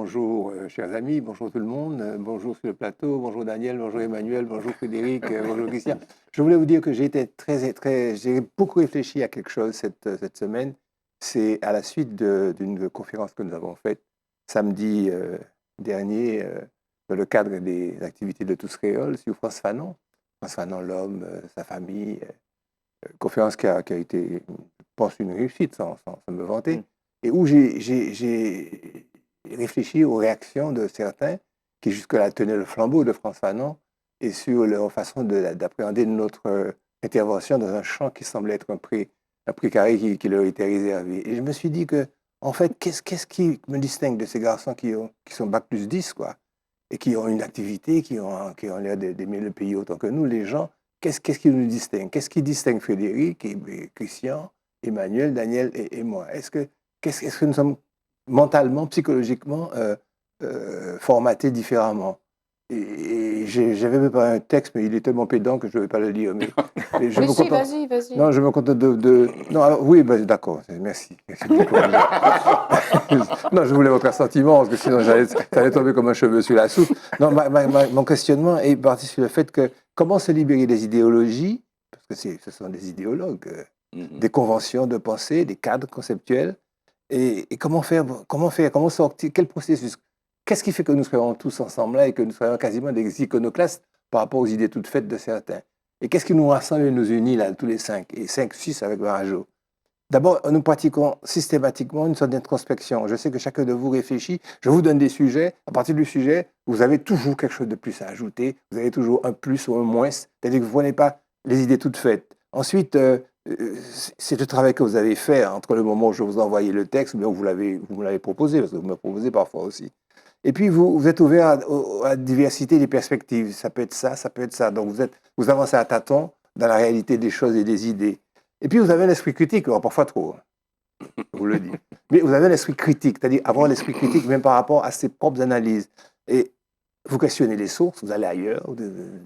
bonjour chers amis, bonjour tout le monde, bonjour sur le plateau, bonjour Daniel, bonjour Emmanuel, bonjour Frédéric, bonjour Christian. Je voulais vous dire que j'ai beaucoup réfléchi à quelque chose cette semaine. C'est à la suite d'une conférence que nous avons faite samedi dernier dans le cadre des activités de Tous Créoles sur France Fanon, l'homme, sa famille, conférence qui a été, je pense, une réussite sans me vanter, et où j'ai réfléchi aux réactions de certains qui jusque-là tenaient le flambeau de France Fanon et sur leur façon d'appréhender notre intervention dans un champ qui semblait être un précaré qui leur était réservé. Et je me suis dit que, en fait, qu'est-ce qui me distingue de ces garçons qui sont bac plus 10, quoi, et qui ont une activité, qui ont l'air d'aimer le pays autant que nous, les gens. Qu'est-ce qui nous distingue? Qu'est-ce qui distingue Frédéric, et Christian, Emmanuel, Daniel et moi? Est-ce que nous sommes mentalement, psychologiquement formatés différemment? Et j'avais préparé un texte, mais il est tellement pédant que je ne vais pas le lire. Mais je me contente... Vas-y. Non, je me contente Non, alors, oui, d'accord, merci. Beaucoup. Non, je voulais votre assentiment, parce que sinon j'allais tomber comme un cheveu sur la soupe. Non, mon questionnement est parti sur le fait que comment se libérer des idéologies, parce que ce sont des idéologues, des conventions de pensée, des cadres conceptuels, et comment sortir, quel processus, qu'est-ce qui fait que nous soyons tous ensemble là et que nous soyons quasiment des iconoclastes par rapport aux idées toutes faites de certains? Et qu'est-ce qui nous rassemble et nous unit là, tous les 5, et 6 avec Barajo? D'abord, nous pratiquons systématiquement une sorte d'introspection. Je sais que chacun de vous réfléchit, je vous donne des sujets. À partir du sujet, vous avez toujours quelque chose de plus à ajouter, vous avez toujours un plus ou un moins, c'est-à-dire que vous ne prenez pas les idées toutes faites. Ensuite, c'est le travail que vous avez fait entre le moment où je vous ai envoyé le texte, mais où vous me l'avez proposé, parce que vous me proposez parfois aussi. Et puis, vous êtes ouvert à la diversité des perspectives. Ça peut être ça, ça peut être ça. Donc, vous avancez à tâtons dans la réalité des choses et des idées. Et puis, vous avez un esprit critique, alors parfois trop, je vous le dis. Mais vous avez un esprit critique, c'est-à-dire avoir l'esprit critique même par rapport à ses propres analyses. Et vous questionnez les sources, vous allez ailleurs.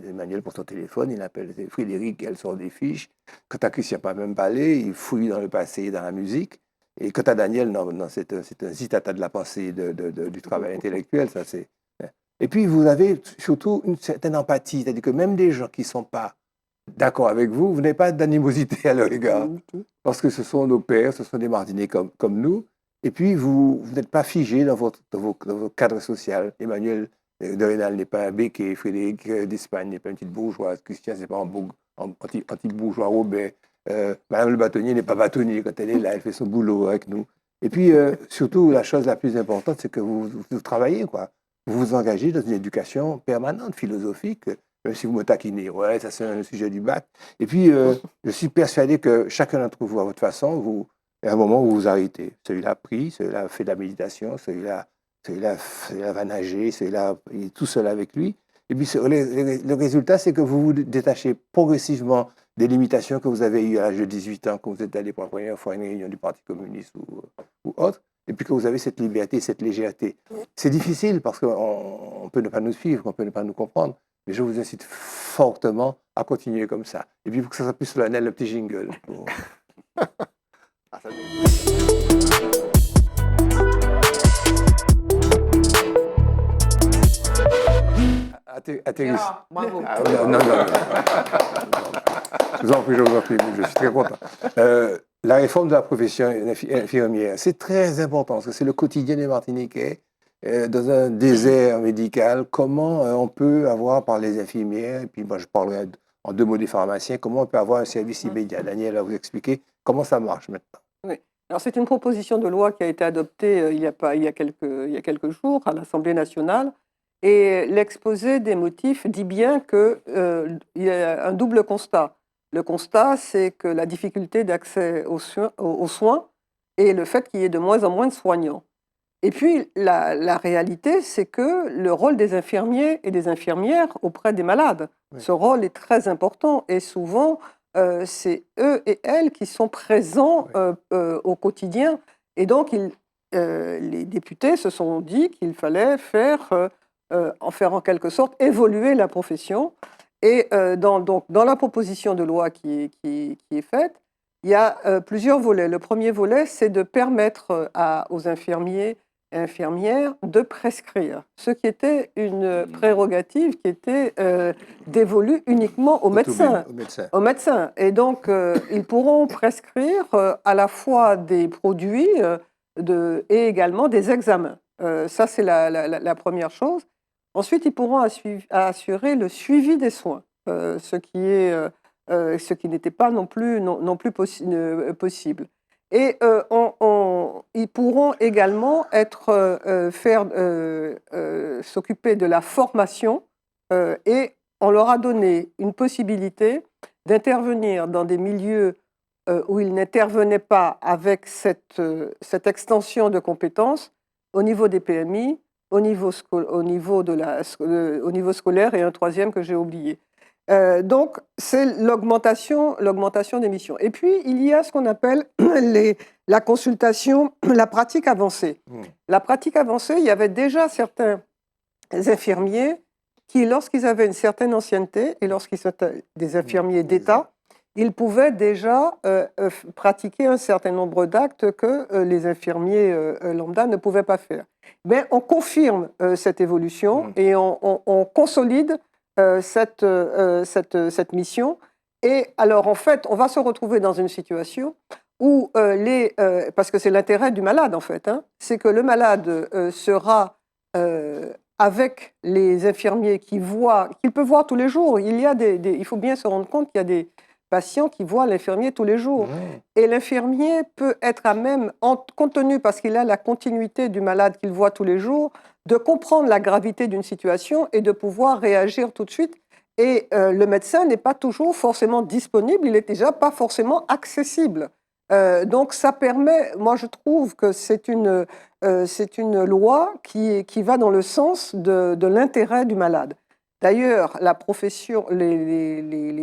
Emmanuel pour son téléphone, il appelle Frédéric, elle sort des fiches. Quant à Christian, pas même parlé, il fouille dans le passé et dans la musique. Et quant à Daniel, non, c'est un zitata de la pensée, du travail intellectuel, ça c'est. Et puis, vous avez surtout une certaine empathie, c'est-à-dire que même des gens qui ne sont pas d'accord avec vous, vous n'avez pas d'animosité à leur égard, parce que ce sont nos pères, ce sont des Martinets comme nous, et puis vous n'êtes pas figé dans votre cadre social. Emmanuel de Rénal n'est pas un béquet, Frédéric d'Espagne n'est pas une petite bourgeoise, Christian n'est pas un petit bourgeois Robert, Madame le bâtonnier n'est pas bâtonnier quand elle est là, elle fait son boulot avec nous. Et puis surtout, la chose la plus importante, c'est que vous travaillez, quoi. Vous vous engagez dans une éducation permanente, philosophique. Même si vous me taquinez, ouais, ça c'est un sujet du bac. Et puis, je suis persuadé que chacun d'entre vous, à votre façon, il y a un moment où vous vous arrêtez. Celui-là prie, celui-là fait de la méditation, celui-là va nager, celui-là est tout seul avec lui. Et puis, le résultat, c'est que vous vous détachez progressivement des limitations que vous avez eues à l'âge de 18 ans, quand vous êtes allé pour la première fois à une réunion du Parti communiste ou autre, et puis que vous avez cette liberté, cette légèreté. C'est difficile parce qu'on peut ne pas nous suivre, on peut ne pas nous comprendre. Mais je vous incite fortement à continuer comme ça. Et puis, pour que ça soit plus solennel, le petit jingle. Atterrisse. Bravo. Non. Je vous en prie, je suis très content. La réforme de la profession infirmière, c'est très important, parce que c'est le quotidien des Martiniquais. Dans un désert médical, comment on peut avoir par les infirmières, et puis moi je parlerai en 2 mots des pharmaciens, comment on peut avoir un service immédiat. Daniel va vous expliquer comment ça marche maintenant. Oui. Alors c'est une proposition de loi qui a été adoptée il y a quelques jours à l'Assemblée nationale, et l'exposé des motifs dit bien qu'il y a un double constat. Le constat, c'est que la difficulté d'accès aux soins et le fait qu'il y ait de moins en moins de soignants. Et puis, la réalité, c'est que le rôle des infirmiers et des infirmières auprès des malades, ce rôle est très important. Et souvent, c'est eux et elles qui sont présents au quotidien. Et donc, les députés se sont dit qu'il fallait faire en quelque sorte évoluer la profession. Et dans la proposition de loi qui est faite, il y a plusieurs volets. Le premier volet, c'est de permettre aux infirmiers infirmières de prescrire, ce qui était une prérogative qui était dévolue uniquement aux médecins. Aux médecins. Et donc, ils pourront prescrire à la fois des produits et également des examens. Ça, c'est la première chose. Ensuite, ils pourront assurer le suivi des soins, ce qui n'était pas non plus possible. Et ils pourront également s'occuper de la formation et on leur a donné une possibilité d'intervenir dans des milieux où ils n'intervenaient pas avec cette extension de compétences au niveau des PMI, au niveau scolaire et un troisième que j'ai oublié. Donc, c'est l'augmentation des missions. Et puis, il y a ce qu'on appelle la consultation, la pratique avancée. La pratique avancée, il y avait déjà certains infirmiers qui, lorsqu'ils avaient une certaine ancienneté et lorsqu'ils étaient des infirmiers d'État, ils pouvaient déjà pratiquer un certain nombre d'actes que les infirmiers lambda ne pouvaient pas faire. Mais on confirme cette évolution et on consolide cette mission. Et alors, en fait, on va se retrouver dans une situation où parce que c'est l'intérêt du malade, en fait, hein, c'est que le malade sera avec les infirmiers qu'il peut voir tous les jours. Il faut bien se rendre compte qu'il y a des patients qui voient l'infirmier tous les jours. Et l'infirmier peut être à même, compte tenu, parce qu'il a la continuité du malade qu'il voit tous les jours, de comprendre la gravité d'une situation et de pouvoir réagir tout de suite. Et le médecin n'est pas toujours forcément disponible, il n'est déjà pas forcément accessible. Donc ça permet, moi je trouve que c'est une loi qui va dans le sens de l'intérêt du malade. D'ailleurs, les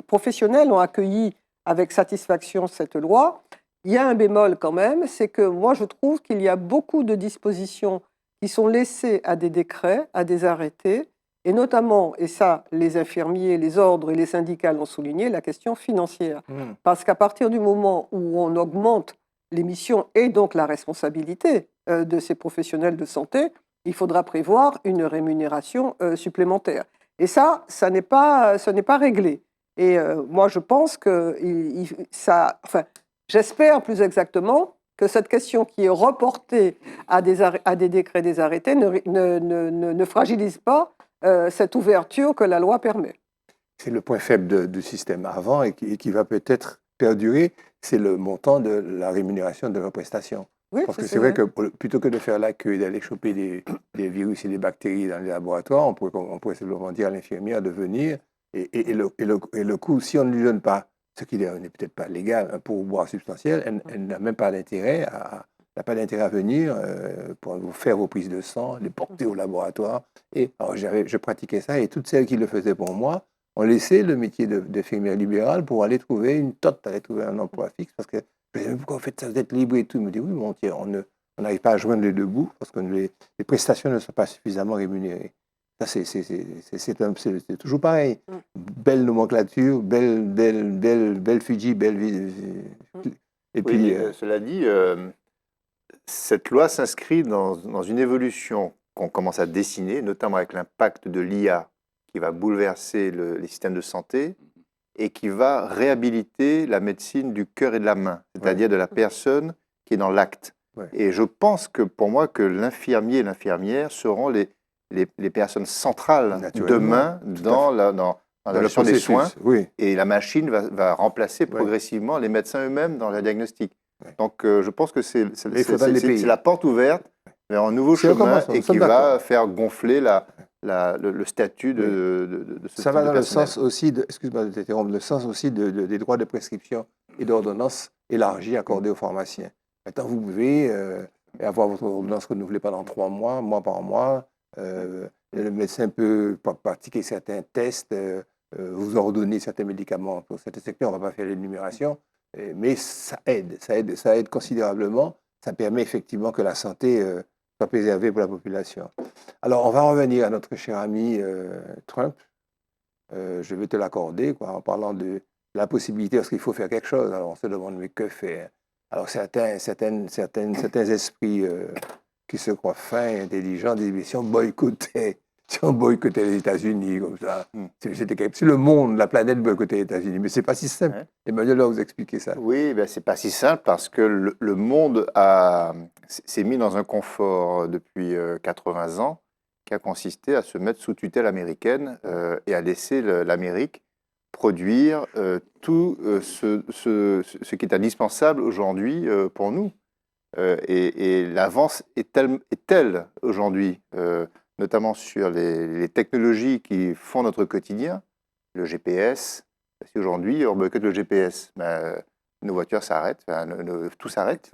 professionnels ont accueilli avec satisfaction cette loi. Il y a un bémol quand même, c'est que moi je trouve qu'il y a beaucoup de dispositions qui sont laissées à des décrets, à des arrêtés, et notamment, et ça les infirmiers, les ordres et les syndicats l'ont souligné, la question financière. Parce qu'à partir du moment où on augmente les missions et donc la responsabilité de ces professionnels de santé, il faudra prévoir une rémunération supplémentaire. Et ça n'est pas réglé. Et moi, je pense que j'espère plus exactement que cette question qui est reportée à des décrets, des arrêtés, ne fragilise pas cette ouverture que la loi permet. C'est le point faible du système avant et qui va peut-être perdurer, c'est le montant de la rémunération de la prestation. Oui, parce que c'est vrai que plutôt que de faire la queue et d'aller choper des virus et des bactéries dans les laboratoires, on pourrait simplement dire à l'infirmière de venir et le coût, si on ne lui donne pas, ce qui n'est peut-être pas légal, un pourboire substantiel, elle n'a même pas d'intérêt n'a pas d'intérêt à venir pour vous faire vos prises de sang, les porter au laboratoire. Et alors, je pratiquais ça et toutes celles qui le faisaient pour moi ont laissé le métier d'infirmière libérale pour aller trouver aller trouver un emploi fixe parce que je me disais, pourquoi vous faites ça, vous êtes libre et tout. Ils me disent, oui, bon, tiens, on n'arrive pas à joindre les deux bouts parce que les prestations ne sont pas suffisamment rémunérées. Ça, c'est toujours pareil. Belle nomenclature, belle Fidji, belle vie. Et puis, cela dit, cette loi s'inscrit dans une évolution qu'on commence à dessiner, notamment avec l'impact de l'IA qui va bouleverser les systèmes de santé et qui va réhabiliter la médecine du cœur et de la main, c'est-à-dire de la personne qui est dans l'acte. Et je pense que pour moi que l'infirmier et l'infirmière seront les personnes centrales demain dans la gestion des soins. Et la machine va remplacer progressivement les médecins eux-mêmes dans le diagnostic. Donc je pense que c'est la porte ouverte vers un nouveau chemin et qui va faire gonfler le statut de ce ça va dans le sens aussi, excuse-moi de t'interrompre, le sens aussi des droits de prescription et d'ordonnance élargis accordés aux pharmaciens. Maintenant, vous pouvez avoir votre ordonnance renouvelée pendant 3 mois, mois par mois. Le médecin peut pratiquer certains tests, vous ordonner certains médicaments pour certains secteurs. On ne va pas faire l'énumération, mais ça aide considérablement. Ça permet effectivement que la santé soit préservée pour la population. Alors, on va revenir à notre cher ami Trump. Je vais te l'accorder, en parlant de la possibilité, parce qu'il faut faire quelque chose. Alors, on se demande, mais que faire? Alors, certains esprits qui se croient fins et intelligents, disent, mais si on boycottait les États-Unis comme ça, si le monde, la planète boycottait les États-Unis, mais c'est pas si simple. Ouais. Emmanuel va vous expliquer ça. Oui, ben c'est pas si simple parce que le monde s'est mis dans un confort depuis 80 ans qui a consisté à se mettre sous tutelle américaine et à laisser l'Amérique produire tout ce qui est indispensable aujourd'hui pour nous. Et l'avance est telle aujourd'hui, notamment sur les technologies qui font notre quotidien, le GPS. Si aujourd'hui on boycotte le GPS, ben, nos voitures s'arrêtent, tout s'arrête.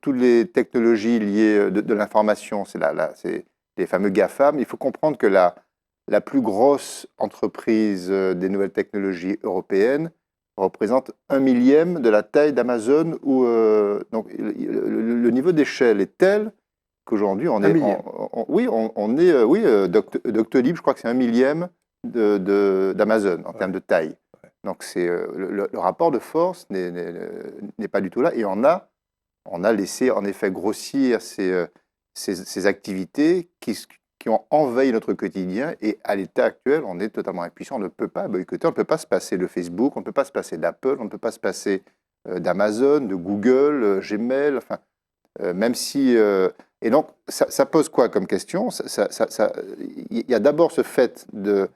Toutes les technologies liées de l'information, c'est les fameux GAFAM. Il faut comprendre que la plus grosse entreprise des nouvelles technologies européennes représente 1/1000 de la taille d'Amazon. Donc le niveau d'échelle est tel qu'aujourd'hui on est, Doctolib, je crois que c'est 1/1000 d'Amazon en termes de taille. Donc le rapport de force n'est pas du tout là, et on a laissé en effet grossir ces activités qui ont envahi notre quotidien, et à l'état actuel, on est totalement impuissant. On ne peut pas boycotter, on ne peut pas se passer de Facebook, on ne peut pas se passer d'Apple, on ne peut pas se passer d'Amazon, de Google, Gmail, enfin, même si... et donc, ça pose quoi comme question? Il y a d'abord ce fait de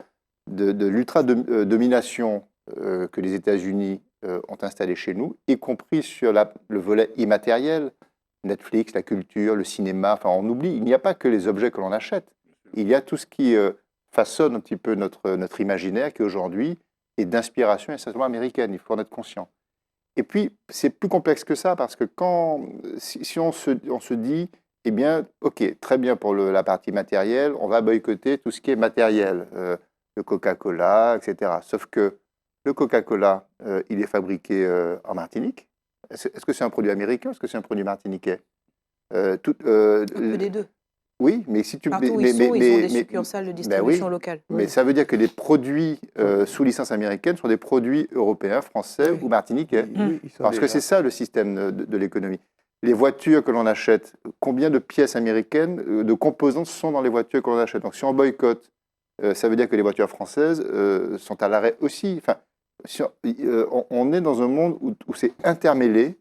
l'ultra-domination que les États-Unis ont installé chez nous, y compris sur le volet immatériel, Netflix, la culture, le cinéma, enfin on oublie, il n'y a pas que les objets que l'on achète, il y a tout ce qui façonne un petit peu notre imaginaire, qui aujourd'hui est d'inspiration essentiellement américaine, il faut en être conscient. Et puis, c'est plus complexe que ça, parce que si on se dit, eh bien, ok, très bien pour la partie matérielle, on va boycotter tout ce qui est matériel, le Coca-Cola, etc. Sauf que le Coca-Cola, il est fabriqué en Martinique. Est-ce que c'est un produit américain ou est-ce que c'est un produit martiniquais? Un peu des deux. Oui, mais si tu... Partout où ils ont des succursales de distribution locale. Mais ça veut dire que les produits sous licence américaine sont des produits européens, français ou martiniquais. Parce que c'est ça le système de l'économie. Les voitures que l'on achète, combien de pièces américaines, de composants sont dans les voitures que l'on achète? Donc si on boycotte, ça veut dire que les voitures françaises sont à l'arrêt aussi. Enfin, on est dans un monde où c'est intermêlé,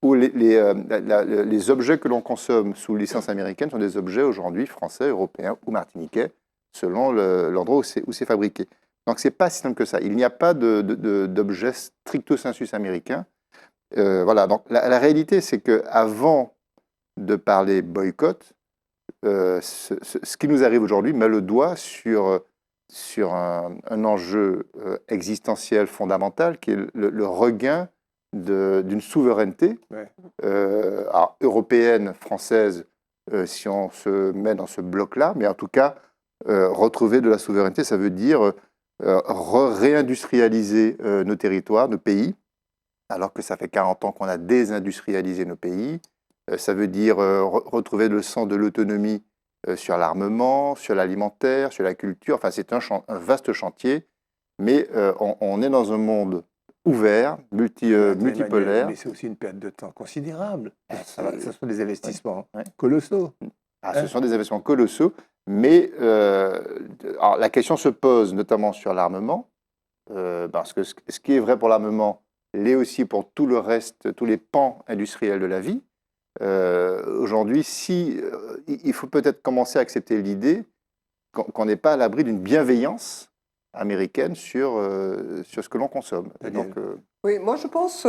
où les objets que l'on consomme sous licence américaine sont des objets aujourd'hui français, européens ou martiniquais, selon l'endroit où c'est fabriqué. Donc, ce n'est pas si simple que ça. Il n'y a pas d'objet stricto sensus américain. Voilà. Donc, la réalité, c'est qu'avant de parler boycott, ce qui nous arrive aujourd'hui met le doigt sur un enjeu existentiel fondamental, qui est le regain d'une souveraineté européenne, française, si on se met dans ce bloc-là, mais en tout cas, retrouver de la souveraineté, ça veut dire réindustrialiser nos territoires, nos pays, alors que ça fait 40 ans qu'on a désindustrialisé nos pays. Ça veut dire retrouver le sens de l'autonomie sur l'armement, sur l'alimentaire, sur la culture. Enfin, c'est un vaste chantier, mais on est dans un monde ouvert, multipolaire. Mais c'est aussi une perte de temps considérable. Ce sont des investissements colossaux. Ce sont des investissements colossaux, mais alors, la question se pose notamment sur l'armement, parce que ce qui est vrai pour l'armement l'est aussi pour tout le reste, tous les pans industriels de la vie. Aujourd'hui, il faut peut-être commencer à accepter l'idée qu'on n'est pas à l'abri d'une bienveillance américaine sur ce que l'on consomme. Donc, oui, moi je pense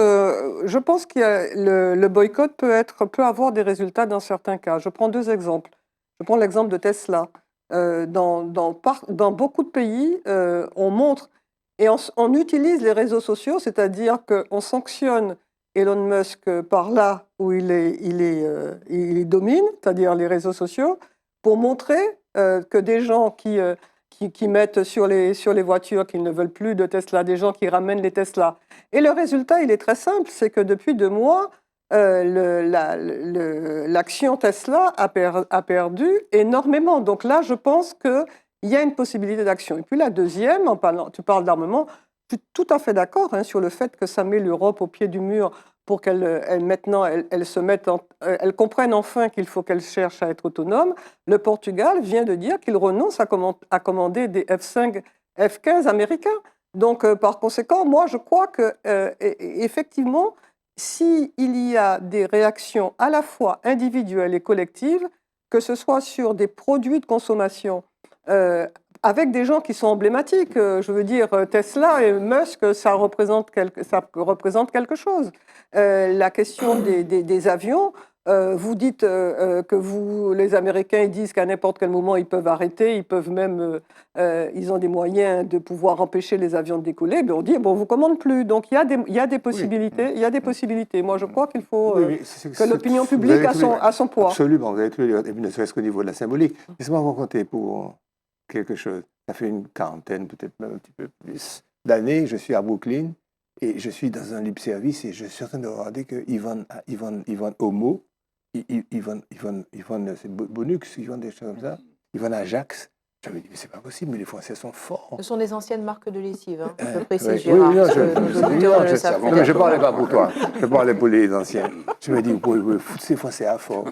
que le boycott peut avoir des résultats dans certains cas. Je prends deux exemples. Je prends l'exemple de Tesla. Dans beaucoup de pays, on montre et on utilise les réseaux sociaux, c'est-à-dire qu'on sanctionne Elon Musk par là où il domine, c'est-à-dire les réseaux sociaux, pour montrer que des gens qui mettent sur les voitures qu'ils ne veulent plus de Tesla, des gens qui ramènent les Tesla. Et le résultat, il est très simple, c'est que depuis 2 mois, l'action Tesla a perdu énormément. Donc là, je pense qu'il y a une possibilité d'action. Et puis la deuxième, tu parles d'armement, je suis tout à fait d'accord sur le fait que ça met l'Europe au pied du mur pour maintenant elles comprennent enfin qu'il faut qu'elles cherchent à être autonomes, le Portugal vient de dire qu'il renonce à commander des F-5, F-15 américains. Donc, par conséquent, moi, je crois que effectivement, s'il y a des réactions à la fois individuelles et collectives, que ce soit sur des produits de consommation, avec des gens qui sont emblématiques, je veux dire, Tesla et Musk, ça représente quelque chose. La question des avions, vous dites que les Américains ils disent qu'à n'importe quel moment ils peuvent arrêter, ils peuvent même, ils ont des moyens de pouvoir empêcher les avions de décoller. Mais on dit bon, on vous commande plus. Donc il y a des possibilités. Oui. Il y a des possibilités. Moi, je crois qu'il faut que l'opinion publique a son poids. Absolument. Vous avez tout dit, ne serait-ce qu'au niveau de la symbolique. Laissez-moi vous raconter pour quelque chose. Ça fait une quarantaine, peut-être même un petit peu plus d'années. Je suis à Brooklyn et je suis dans un libre service et je suis en train de regarder qu'ils vendent Homo. Ils vendent Bonux, ils vendent des choses comme ça. Ils vendent Ajax. Je me dis, mais c'est pas possible, mais les Français sont forts. Ce sont des anciennes marques de lessive, hein. Je précise, oui, Gérard. Oui, je ne parlais pas pour toi, je parlais pour les anciens. Je me dis, vous pouvez foutre ces Français à fort.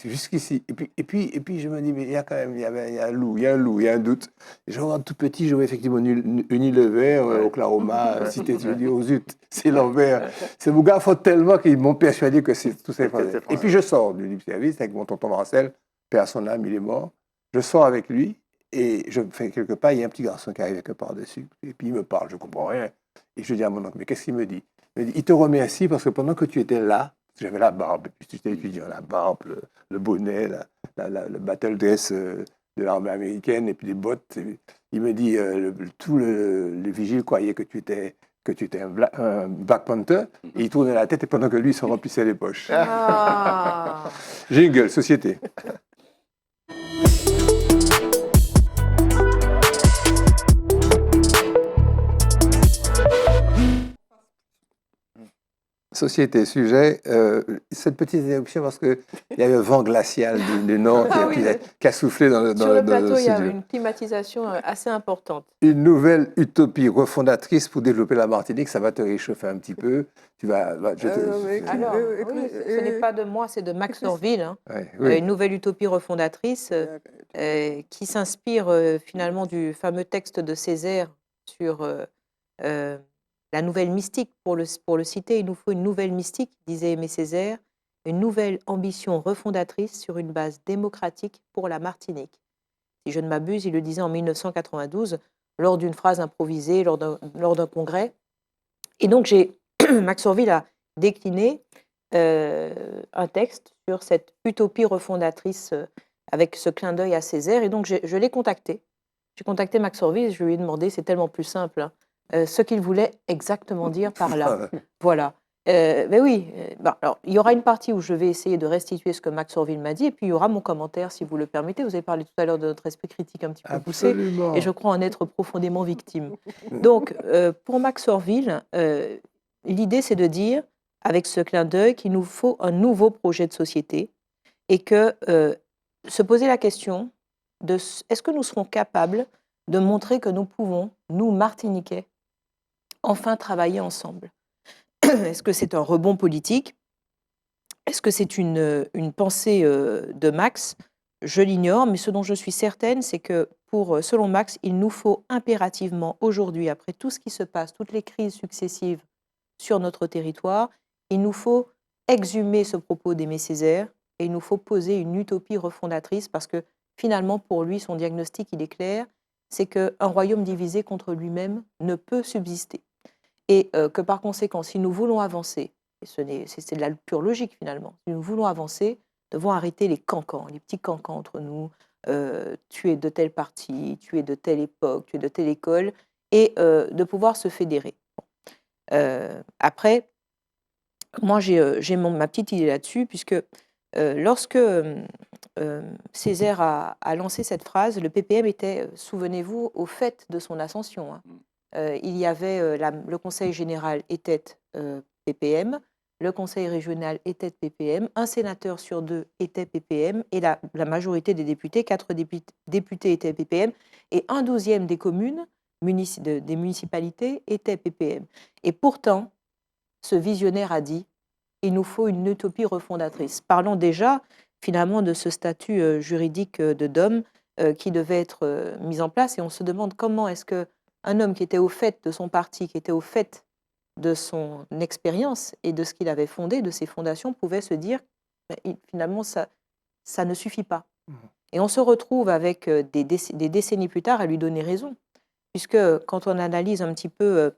Jusqu'ici. Et puis, je me dis, mais il y a quand même, il y a un loup, il y a un doute. Et je regarde tout petit, je vois effectivement Unilever, Oklahoma, Cité, je me dis, oh zut, c'est l'envers. Ces gars font tellement qu'ils m'ont persuadé que c'est tout ça. Et puis, je sors du libre service avec mon tonton Marcel, paix à son âme, il est mort. Je sors avec lui et je fais quelque part, il y a un petit garçon qui arrive quelque part dessus. Et puis il me parle, je ne comprends rien. Et je dis à mon oncle, mais qu'est-ce qu'il me dit? Il me dit, il te remercie parce que pendant que tu étais là, j'avais la barbe, puis j'étais étudiant, la barbe, le bonnet, le battle dress de l'armée américaine et puis les bottes. Il me dit, tous les vigiles croyaient que tu étais un Black Panther, et il tournait la tête et pendant que lui, il se remplissait les poches. Ah. Jingle, société. Société, sujet, cette petite éruption parce qu'il y a eu un vent glacial du nord qui a soufflé dans le studio. Sur le plateau, il y a une climatisation assez importante. Une nouvelle utopie refondatrice pour développer la Martinique, ça va te réchauffer un petit peu. Tu vas, Alors, oui, ce n'est pas de moi, c'est de Max Orville. Hein. Une nouvelle utopie refondatrice qui s'inspire finalement du fameux texte de Césaire sur... la nouvelle mystique, pour le citer, il nous faut une nouvelle mystique, disait Aimé Césaire, une nouvelle ambition refondatrice sur une base démocratique pour la Martinique. Si je ne m'abuse, il le disait en 1992, lors d'une phrase improvisée, lors d'un congrès. Et donc, Max Orville a décliné un texte sur cette utopie refondatrice avec ce clin d'œil à Césaire. Et donc, je l'ai contacté. J'ai contacté Max Orville, je lui ai demandé, c'est tellement plus simple, hein, ce qu'il voulait exactement dire par là. Voilà. Mais oui, alors, il y aura une partie où je vais essayer de restituer ce que Max Orville m'a dit, et puis il y aura mon commentaire, si vous le permettez. Vous avez parlé tout à l'heure de notre esprit critique un petit peu poussé, et je crois en être profondément victime. Donc, pour Max Orville, l'idée, c'est de dire, avec ce clin d'œil, qu'il nous faut un nouveau projet de société, et que se poser la question de est-ce que nous serons capables de montrer que nous pouvons, nous, Martiniquais, enfin travailler ensemble. Est-ce que c'est un rebond politique? Est-ce que c'est une pensée de Max? Je l'ignore, mais ce dont je suis certaine, c'est que selon Max, il nous faut impérativement aujourd'hui, après tout ce qui se passe, toutes les crises successives sur notre territoire, il nous faut exhumer ce propos d'Aimé Césaire et il nous faut poser une utopie refondatrice parce que finalement, pour lui, son diagnostic, il est clair, c'est qu'un royaume divisé contre lui-même ne peut subsister. Et que par conséquent, si nous voulons avancer, et c'est de la pure logique finalement, si nous voulons avancer, nous devons arrêter les cancans, les petits cancans entre nous, tu es de tel parti, tu es de telle époque, tu es de telle école, et de pouvoir se fédérer. Après, moi j'ai ma petite idée là-dessus, puisque lorsque Césaire a lancé cette phrase, le PPM était, souvenez-vous, au fait de son ascension. Hein. Il y avait, le conseil général était PPM, le conseil régional était PPM, un sénateur sur 2 était PPM, et la majorité des députés, 4 députés étaient PPM, et 1/12 des communes, des municipalités étaient PPM. Et pourtant, ce visionnaire a dit, il nous faut une utopie refondatrice. Parlons déjà finalement de ce statut juridique de d'homme qui devait être mis en place, et on se demande comment est-ce qu'un homme qui était au fait de son parti, qui était au fait de son expérience et de ce qu'il avait fondé, de ses fondations, pouvait se dire finalement ça ne suffit pas. Et on se retrouve avec des décennies plus tard à lui donner raison, puisque quand on analyse un petit peu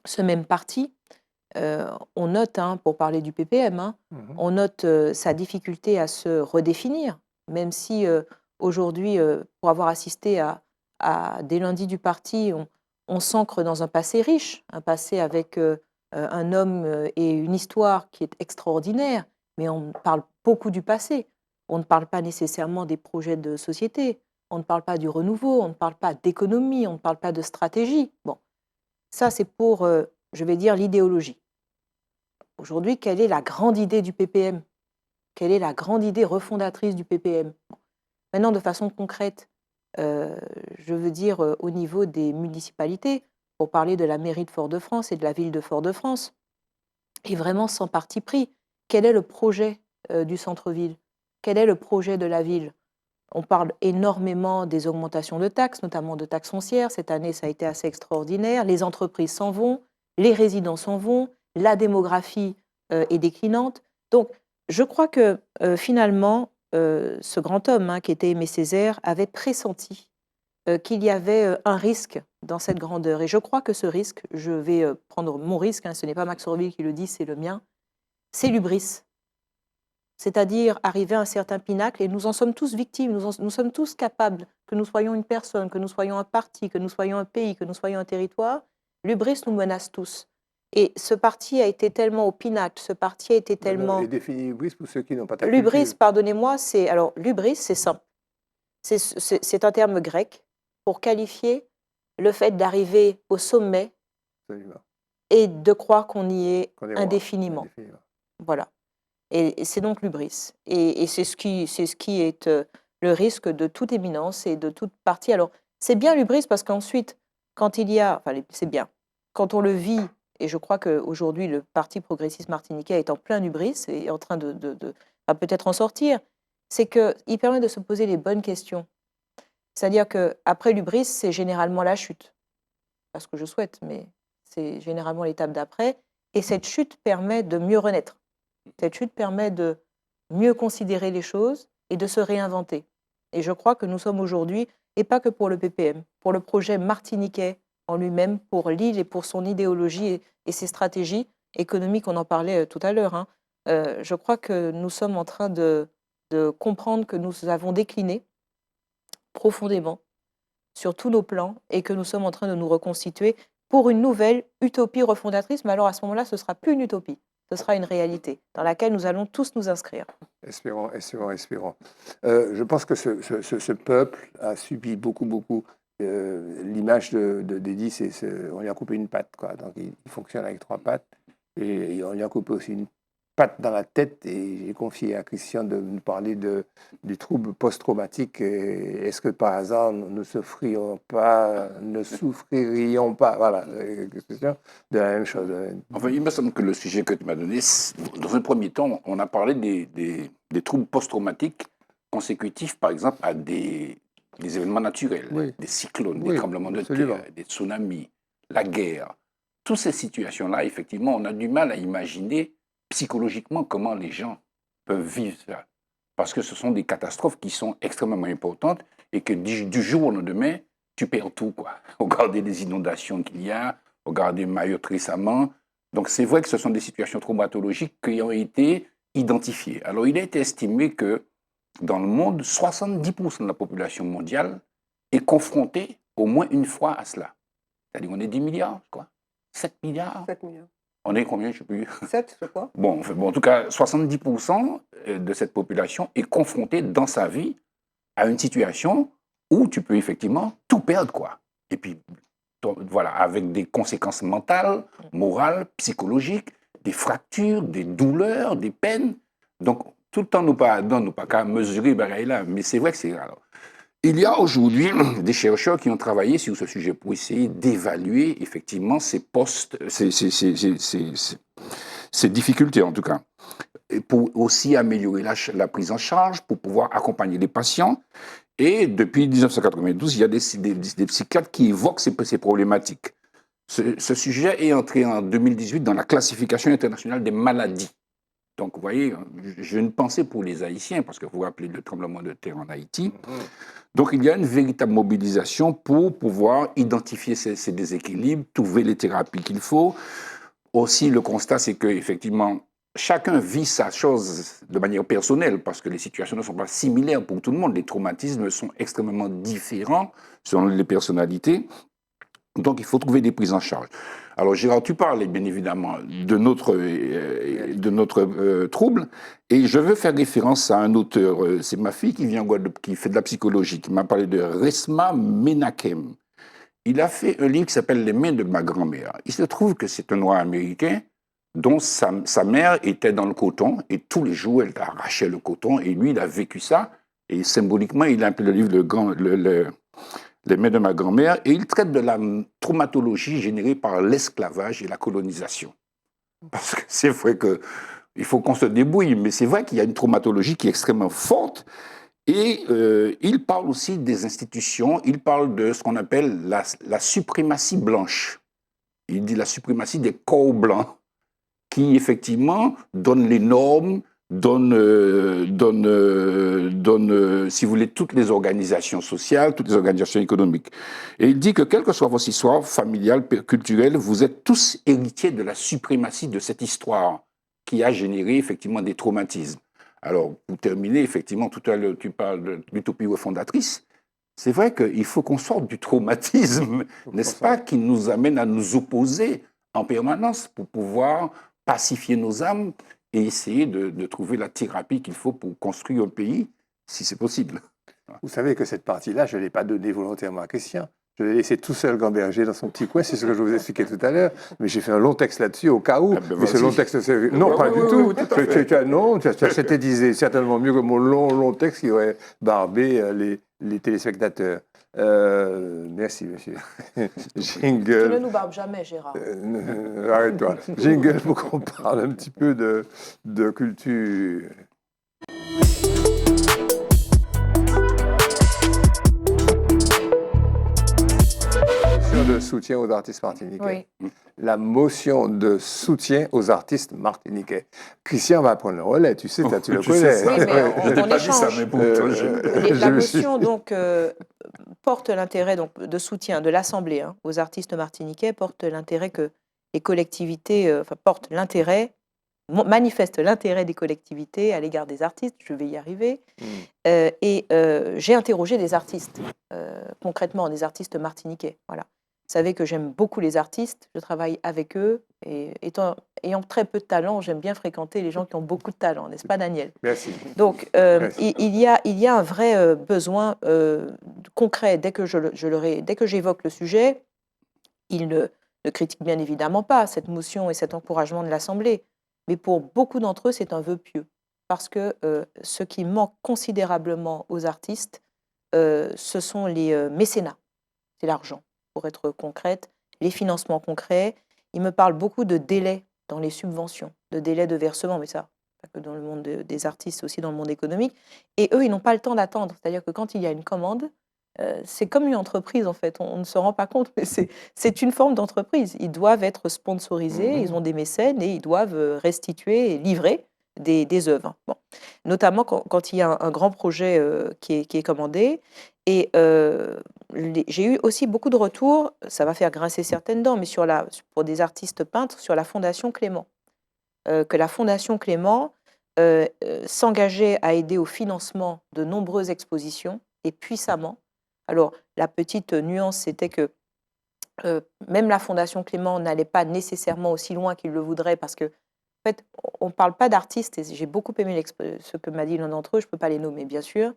ce même parti, on note, pour parler du PPM, on note sa difficulté à se redéfinir, même si aujourd'hui, pour avoir assisté à des lundis du parti, on s'ancre dans un passé riche, un passé avec un homme et une histoire qui est extraordinaire, mais on parle beaucoup du passé. On ne parle pas nécessairement des projets de société, on ne parle pas du renouveau, on ne parle pas d'économie, on ne parle pas de stratégie. Bon, ça c'est pour, je vais dire, l'idéologie. Aujourd'hui, quelle est la grande idée du PPM? Quelle est la grande idée refondatrice du PPM? Maintenant, de façon concrète, je veux dire au niveau des municipalités, pour parler de la mairie de Fort-de-France et de la ville de Fort-de-France, et vraiment sans parti pris. Quel est le projet du centre-ville? Quel est le projet de la ville? On parle énormément des augmentations de taxes, notamment de taxes foncières. Cette année, ça a été assez extraordinaire. Les entreprises s'en vont, les résidents s'en vont, la démographie est déclinante. Donc, je crois que finalement, ce grand homme qui était Aimé Césaire avait pressenti qu'il y avait un risque dans cette grandeur. Et je crois que ce risque, je vais prendre mon risque, ce n'est pas Max Orville qui le dit, c'est le mien, c'est l'hubris. C'est-à-dire arriver à un certain pinacle, et nous en sommes tous victimes, nous sommes tous capables, que nous soyons une personne, que nous soyons un parti, que nous soyons un pays, que nous soyons un territoire, l'hubris nous menace tous. Et ce parti a été tellement au pinacle, ce parti a été tellement... Et définir l'hubris pour ceux qui n'ont pas ta L'hubris, culture. pardonnez-moi, c'est... Alors, l'hubris, c'est simple. C'est un terme grec pour qualifier le fait d'arriver au sommet. Absolument. Et de croire qu'on y est indéfiniment. Voilà. Et c'est donc l'hubris. Et c'est ce qui est le risque de toute éminence et de toute partie. Alors, c'est bien l'hubris parce qu'ensuite, quand il y a... Enfin, c'est bien. Quand on le vit, et je crois qu'aujourd'hui, le Parti progressiste martiniquais est en plein hubris et est en train de peut-être en sortir, c'est qu'il permet de se poser les bonnes questions. C'est-à-dire qu'après l'hubris, c'est généralement la chute. Pas ce que je souhaite, mais c'est généralement l'étape d'après. Et cette chute permet de mieux renaître. Cette chute permet de mieux considérer les choses et de se réinventer. Et je crois que nous sommes aujourd'hui, et pas que pour le PPM, pour le projet martiniquais en lui-même, pour l'île et pour son idéologie et ses stratégies économiques, on en parlait tout à l'heure. Je crois que nous sommes en train de comprendre que nous avons décliné profondément sur tous nos plans et que nous sommes en train de nous reconstituer pour une nouvelle utopie refondatrice. Mais alors à ce moment-là, ce ne sera plus une utopie. Ce sera une réalité dans laquelle nous allons tous nous inscrire. Espérons. Je pense que ce peuple a subi beaucoup. L'image d'Édith, on lui a coupé une patte, quoi. Donc il fonctionne avec 3 pattes. Et on lui a coupé aussi une patte dans la tête. Et j'ai confié à Christian de nous parler du trouble post-traumatique. Est-ce que par hasard, nous ne souffririons pas, voilà, question de la même chose. Enfin, il me semble que le sujet que tu m'as donné, dans un premier temps, on a parlé des troubles post-traumatiques consécutifs, par exemple, à des événements naturels, des cyclones, des tremblements de terre, des tsunamis, la guerre. Toutes ces situations-là, effectivement, on a du mal à imaginer psychologiquement comment les gens peuvent vivre ça. Parce que ce sont des catastrophes qui sont extrêmement importantes et que du jour au lendemain, tu perds tout, quoi. Regardez les inondations qu'il y a, regardez Mayotte récemment. Donc c'est vrai que ce sont des situations traumatologiques qui ont été identifiées. Alors il a été estimé que dans le monde, 70% de la population mondiale est confrontée au moins une fois à cela. C'est-à-dire qu'on est 10 milliards, quoi. 7 milliards. 7 milliards. On est combien, je ne sais plus. 7, je crois. Bon, en tout cas, 70% de cette population est confrontée dans sa vie à une situation où tu peux effectivement tout perdre, quoi. Et puis, voilà, avec des conséquences mentales, morales, psychologiques, des fractures, des douleurs, des peines. Donc, tout le temps, nous pas qu'à mesurer, là, mais c'est vrai que c'est... Alors, il y a aujourd'hui des chercheurs qui ont travaillé sur ce sujet pour essayer d'évaluer effectivement ces ces difficultés en tout cas. Et pour aussi améliorer la prise en charge, pour pouvoir accompagner les patients. Et depuis 1992, il y a des psychiatres qui évoquent ces problématiques. Ce sujet est entré en 2018 dans la classification internationale des maladies. Donc, vous voyez, j'ai une pensée pour les Haïtiens, parce que vous vous rappelez le tremblement de terre en Haïti. Donc, il y a une véritable mobilisation pour pouvoir identifier ces déséquilibres, trouver les thérapies qu'il faut. Aussi, le constat, c'est qu'effectivement, chacun vit sa chose de manière personnelle, parce que les situations ne sont pas similaires pour tout le monde. Les traumatismes sont extrêmement différents selon les personnalités. Donc, il faut trouver des prises en charge. Alors, Gérard, tu parlais bien évidemment de notre trouble, et je veux faire référence à un auteur, c'est ma fille qui vient en Guadeloupe, qui fait de la psychologie, qui m'a parlé de Resmaa Menakem. Il a fait un livre qui s'appelle Les mains de ma grand-mère. Il se trouve que c'est un noir américain dont sa mère était dans le coton, et tous les jours, elle arrachait le coton, et lui, il a vécu ça, et symboliquement, il a appelé le livre Les mains de ma grand-mère, et il traite de la traumatologie générée par l'esclavage et la colonisation. Parce que c'est vrai qu'il faut qu'on se débrouille, mais c'est vrai qu'il y a une traumatologie qui est extrêmement forte, et il parle aussi des institutions, il parle de ce qu'on appelle la suprématie blanche. Il dit la suprématie des corps blancs, qui effectivement donne les normes, donne, si vous voulez, toutes les organisations sociales, toutes les organisations économiques. Et il dit que, quelle que soit votre histoire familiale, culturelle, vous êtes tous héritiers de la suprématie de cette histoire qui a généré effectivement des traumatismes. Alors, pour terminer, effectivement, tout à l'heure, tu parles de l'utopie refondatrice. C'est vrai qu'il faut qu'on sorte du traumatisme, n'est-ce pas, qui nous amène à nous opposer en permanence pour pouvoir pacifier nos âmes et essayer de trouver la thérapie qu'il faut pour construire un pays, si c'est possible. Vous savez que cette partie-là, je ne l'ai pas donnée volontairement à Christian. Je l'ai laissé tout seul gamberger dans son petit coin, c'est ce que je vous expliquais tout à l'heure. Mais j'ai fait un long texte là-dessus au cas où. Ah ben mais ce long texte, non, pas du tout. Tu as synthétisé certainement mieux que mon long texte qui aurait barbé les téléspectateurs. Merci, monsieur. Jingle. Tu ne nous barbes jamais, Gérard. Arrête-toi. Jingle pour qu'on parle un petit peu de culture. De soutien aux artistes martiniquais. Oui. La motion de soutien aux artistes martiniquais. Christian va prendre le relais, tu sais, tu le connais. Oui, mais on échange. La motion donc porte l'intérêt de soutien de l'Assemblée aux artistes martiniquais, porte l'intérêt que les collectivités, manifeste l'intérêt des collectivités à l'égard des artistes, je vais y arriver, et j'ai interrogé des artistes, concrètement des artistes martiniquais, voilà. Vous savez que j'aime beaucoup les artistes, je travaille avec eux, et ayant très peu de talent, j'aime bien fréquenter les gens qui ont beaucoup de talent, n'est-ce pas Daniel? Merci. Donc merci. Il y a un vrai besoin concret, dès que j'évoque le sujet, ils ne critiquent bien évidemment pas cette motion et cet encouragement de l'Assemblée, mais pour beaucoup d'entre eux, c'est un vœu pieux, parce que ce qui manque considérablement aux artistes, ce sont les mécénats, c'est l'argent. Pour être concrète, les financements concrets. Il me parle beaucoup de délais dans les subventions, de délais de versement, mais ça, pas que dans le monde des artistes, aussi dans le monde économique. Et eux, ils n'ont pas le temps d'attendre. C'est-à-dire que quand il y a une commande, c'est comme une entreprise, en fait. On ne se rend pas compte, mais c'est une forme d'entreprise. Ils doivent être sponsorisés, ils ont des mécènes et ils doivent restituer et livrer des œuvres. Bon. Notamment quand il y a un grand projet qui est commandé. Et j'ai eu aussi beaucoup de retours, ça va faire grincer certaines dents, mais pour des artistes peintres, sur la Fondation Clément. Que la Fondation Clément s'engageait à aider au financement de nombreuses expositions, et puissamment. Alors, la petite nuance, c'était que même la Fondation Clément n'allait pas nécessairement aussi loin qu'il le voudrait, parce que, en fait, on ne parle pas d'artistes, et j'ai beaucoup aimé ce que m'a dit l'un d'entre eux, je ne peux pas les nommer, bien sûr.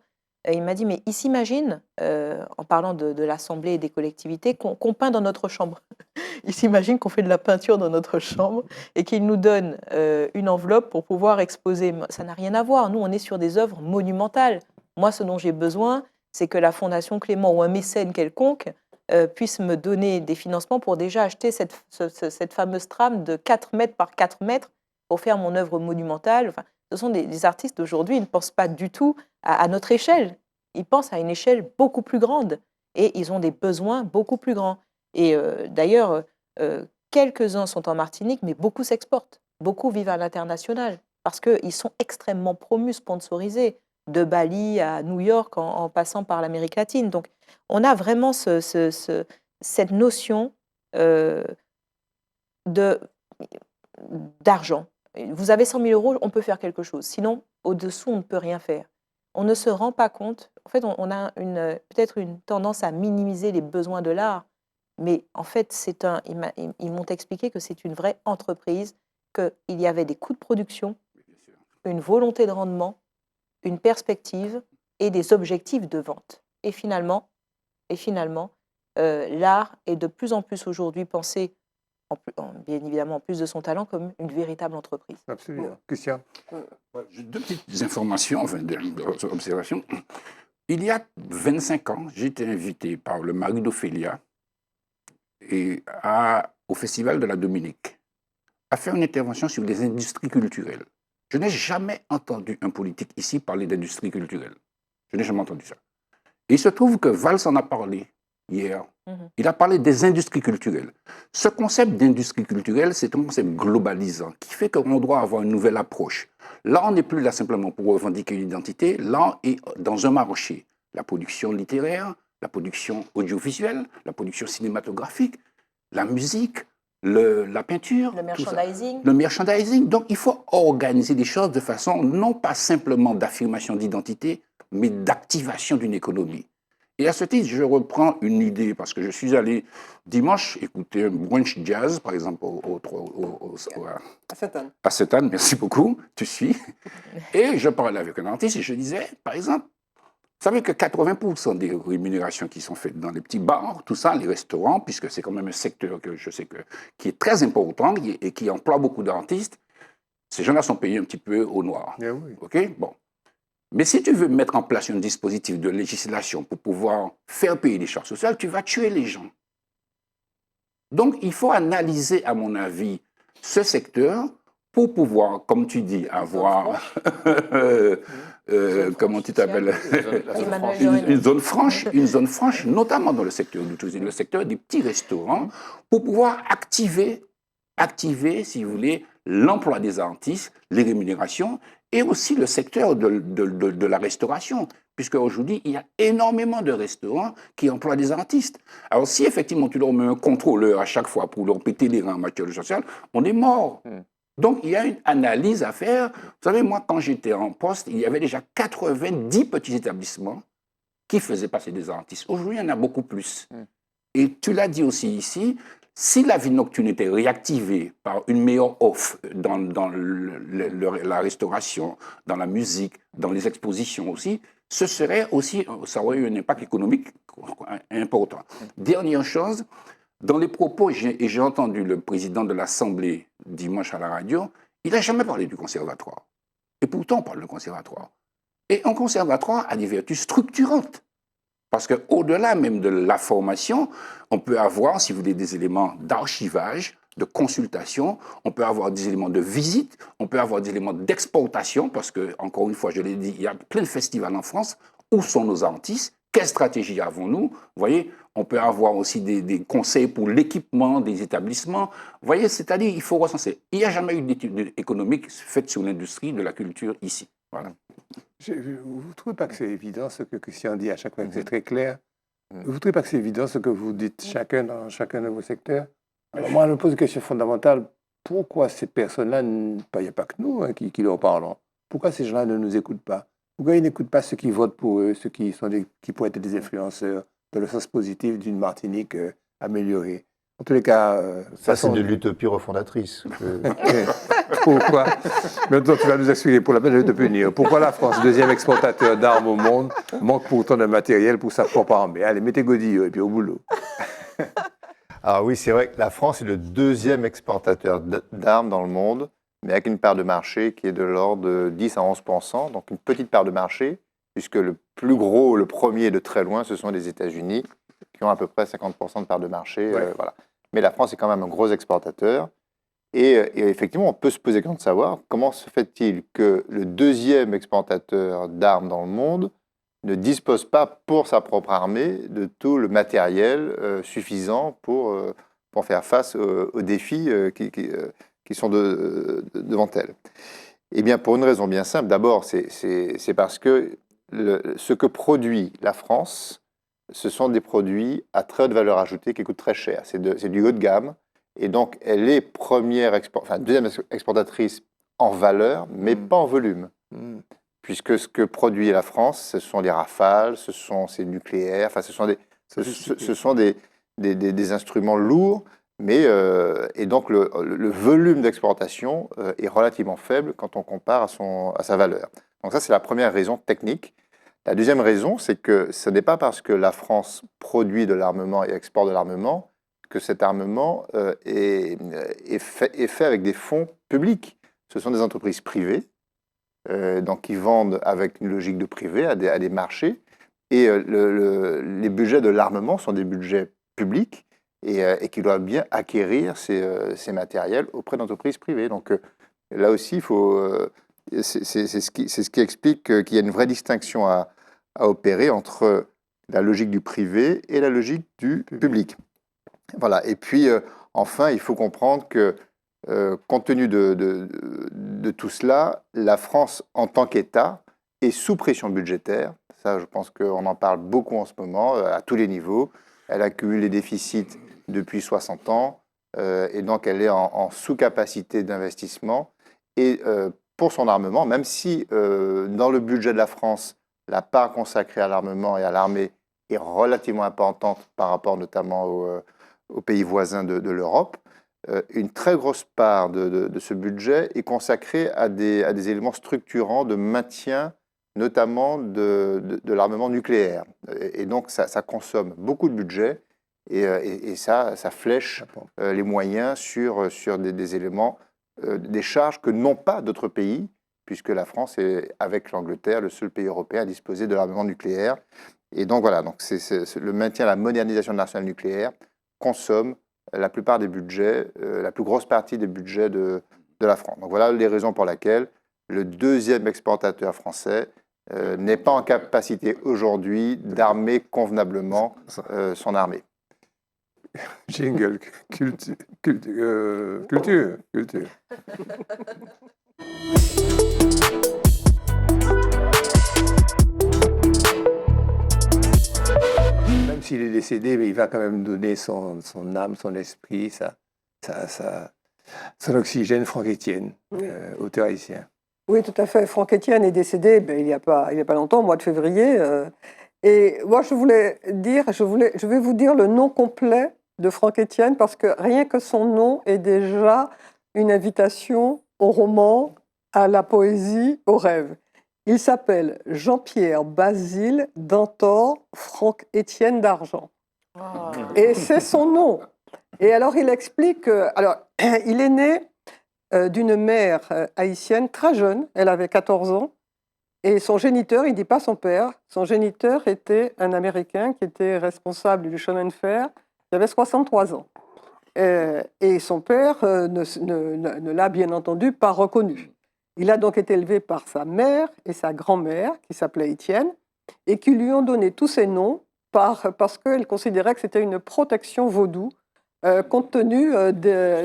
Il m'a dit, mais il s'imagine, en parlant de l'Assemblée et des collectivités, qu'on peint dans notre chambre. Il s'imagine qu'on fait de la peinture dans notre chambre et qu'il nous donne une enveloppe pour pouvoir exposer. Ça n'a rien à voir. Nous, on est sur des œuvres monumentales. Moi, ce dont j'ai besoin, c'est que la Fondation Clément ou un mécène quelconque puisse me donner des financements pour déjà acheter cette fameuse trame de 4 mètres par 4 mètres. pour faire mon œuvre monumentale. Enfin, ce sont des artistes d'aujourd'hui, ils ne pensent pas du tout à notre échelle. Ils pensent à une échelle beaucoup plus grande et ils ont des besoins beaucoup plus grands. Et d'ailleurs, quelques-uns sont en Martinique, mais beaucoup s'exportent. Beaucoup vivent à l'international parce qu'ils sont extrêmement promus, sponsorisés, de Bali à New York en passant par l'Amérique latine. Donc, on a vraiment cette notion d'argent. Vous avez 100 000 €, on peut faire quelque chose. Sinon, au-dessous, on ne peut rien faire. On ne se rend pas compte. En fait, on a peut-être une tendance à minimiser les besoins de l'art. Mais en fait, ils m'ont expliqué que c'est une vraie entreprise, qu'il y avait des coûts de production, une volonté de rendement, une perspective et des objectifs de vente. Et finalement, l'art est de plus en plus aujourd'hui pensé, bien évidemment en plus de son talent, comme une véritable entreprise. Absolument. Christian? J'ai deux petites informations, enfin deux observations. Il y a 25 ans, j'ai été invité par le mari d'Ophélia au Festival de la Dominique à faire une intervention sur les industries culturelles. Je n'ai jamais entendu un politique ici parler d'industrie culturelle. Je n'ai jamais entendu ça. Et il se trouve que Valls en a parlé hier. Il a parlé des industries culturelles. Ce concept d'industrie culturelle, c'est un concept globalisant qui fait qu'on doit avoir une nouvelle approche. Là, on n'est plus là simplement pour revendiquer une identité. Là, on est dans un marché. La production littéraire, la production audiovisuelle, la production cinématographique, la musique, la peinture. Le merchandising. Le merchandising. Donc, il faut organiser les choses de façon non pas simplement d'affirmation d'identité, mais d'activation d'une économie. Et à ce titre, je reprends une idée, parce que je suis allé dimanche écouter un brunch jazz, par exemple, à Sainte-Anne, merci beaucoup, tu suis. Et je parlais avec un artiste et je disais, par exemple, vous savez que 80% des rémunérations qui sont faites dans les petits bars, tout ça, les restaurants, puisque c'est quand même un secteur que je sais qui est très important et qui emploie beaucoup d'artistes, ces gens-là sont payés un petit peu au noir. Yeah, oui. OK? Bon. Mais si tu veux mettre en place un dispositif de législation pour pouvoir faire payer les charges sociales, tu vas tuer les gens. Donc, il faut analyser, à mon avis, ce secteur pour pouvoir, comme tu dis, avoir, comment tu t'appelles, une zone franche, notamment dans le secteur du tourisme, le secteur des petits restaurants, pour pouvoir activer, si vous voulez, l'emploi des artistes, les rémunérations, et aussi le secteur de la restauration, puisque aujourd'hui, il y a énormément de restaurants qui emploient des artistes. Alors, si effectivement tu leur mets un contrôleur à chaque fois pour leur péter les reins en matière de social, on est mort. Donc, il y a une analyse à faire. Vous savez, moi, quand j'étais en poste, il y avait déjà 90 petits établissements qui faisaient passer des artistes. Aujourd'hui, il y en a beaucoup plus. Et tu l'as dit aussi ici, si la vie nocturne était réactivée par une meilleure offre dans la restauration, dans la musique, dans les expositions aussi, ça aurait eu un impact économique important. Dernière chose, dans les propos, et j'ai entendu le président de l'Assemblée dimanche à la radio, il n'a jamais parlé du conservatoire. Et pourtant, on parle du conservatoire. Et un conservatoire a des vertus structurantes. Parce qu'au-delà même de la formation, on peut avoir, si vous voulez, des éléments d'archivage, de consultation, on peut avoir des éléments de visite, on peut avoir des éléments d'exportation, parce que, encore une fois, je l'ai dit, il y a plein de festivals en France. Où sont nos artistes? Quelle stratégie avons-nous? Vous voyez, on peut avoir aussi des conseils pour l'équipement des établissements. Vous voyez, c'est-à-dire, il faut recenser. Il n'y a jamais eu d'études économiques faites sur l'industrie de la culture ici. Voilà. Vous ne trouvez pas que c'est évident ce que Christian dit à chaque fois, que c'est très clair? Vous ne trouvez pas que c'est évident ce que vous dites chacun dans chacun de vos secteurs? Alors moi, je me pose une question fondamentale. Pourquoi ces personnes-là, il n'y a pas que nous qui leur parlons, pourquoi ces gens-là ne nous écoutent pas? Pourquoi ils n'écoutent pas ceux qui votent pour eux, ceux qui pourraient être des influenceurs dans le sens positif d'une Martinique améliorée? En tous les cas... ça, c'est de l'utopie refondatrice. Pourquoi? Maintenant, tu vas nous expliquer pour la peine de punir. Pourquoi la France, deuxième exportateur d'armes au monde, manque pourtant de matériel pour sa propre armée? Allez, mettez Godillot et puis au boulot. Alors oui, c'est vrai que la France est le deuxième exportateur d'armes dans le monde, mais avec une part de marché qui est de l'ordre de 10 à 11%, donc une petite part de marché, puisque le plus gros, le premier de très loin, ce sont les États-Unis, qui ont à peu près 50% de part de marché. Ouais. Voilà. Mais la France est quand même un gros exportateur. Et effectivement, on peut se poser la question de savoir comment se fait-il que le deuxième exportateur d'armes dans le monde ne dispose pas pour sa propre armée de tout le matériel suffisant pour faire face aux défis qui sont devant elle. Eh bien, pour une raison bien simple. D'abord, c'est parce que ce que produit la France, ce sont des produits à très haute valeur ajoutée qui coûtent très cher. C'est du haut de gamme. Et donc, elle est deuxième exportatrice en valeur, mais pas en volume. Puisque ce que produit la France, ce sont les Rafales, ce sont ses nucléaires, enfin, ce sont des instruments lourds, et donc le volume d'exportation est relativement faible quand on compare à sa valeur. Donc ça, c'est la première raison technique. La deuxième raison, c'est que ce n'est pas parce que la France produit de l'armement et exporte de l'armement que cet armement est fait avec des fonds publics. Ce sont des entreprises privées, donc qui vendent avec une logique de privé à des marchés. Et les budgets de l'armement sont des budgets publics et qui doivent bien acquérir ces matériels auprès d'entreprises privées. Donc là aussi, c'est ce qui explique qu'il y a une vraie distinction à opérer entre la logique du privé et la logique du public. Voilà. Et puis, enfin, il faut comprendre que, compte tenu de tout cela, la France, en tant qu'État, est sous pression budgétaire. Ça, je pense qu'on en parle beaucoup en ce moment, à tous les niveaux. Elle accumule les déficits depuis 60 ans, et donc elle est en sous-capacité d'investissement. Et pour son armement, même si dans le budget de la France, la part consacrée à l'armement et à l'armée est relativement importante par rapport notamment aux pays voisins de l'Europe, une très grosse part de ce budget est consacrée à des éléments structurants de maintien, notamment de l'armement nucléaire. Et donc, ça consomme beaucoup de budget et ça flèche les moyens sur des éléments, des charges que n'ont pas d'autres pays, puisque la France est, avec l'Angleterre, le seul pays européen à disposer de l'armement nucléaire. Et donc, voilà, donc le maintien, la modernisation de l'arsenal nucléaire consomme la plupart des budgets, la plus grosse partie des budgets de la France. Donc voilà les raisons pour lesquelles le deuxième exportateur français n'est pas en capacité aujourd'hui d'armer convenablement son armée. Jingle, culture. Même s'il est décédé, mais il va quand même donner son âme, son esprit, son oxygène, Franck Etienne, oui. Auteur haïtien. Oui, tout à fait. Franck Etienne est décédé il n'y a pas longtemps, au mois de février. Et moi, je vais vous dire le nom complet de Franck Etienne, parce que rien que son nom est déjà une invitation au roman, à la poésie, au rêve. Il s'appelle Jean-Pierre Basile Dantor Franck Etienne d'Argent. Oh. Et c'est son nom. Et alors, il explique il est né d'une mère haïtienne très jeune, elle avait 14 ans, et son géniteur, il ne dit pas son père, son géniteur était un Américain qui était responsable du chemin de fer, il avait 63 ans. Et son père ne l'a bien entendu pas reconnu. Il a donc été élevé par sa mère et sa grand-mère, qui s'appelait Étienne, et qui lui ont donné tous ces noms parce qu'elle considérait que c'était une protection vaudou, compte tenu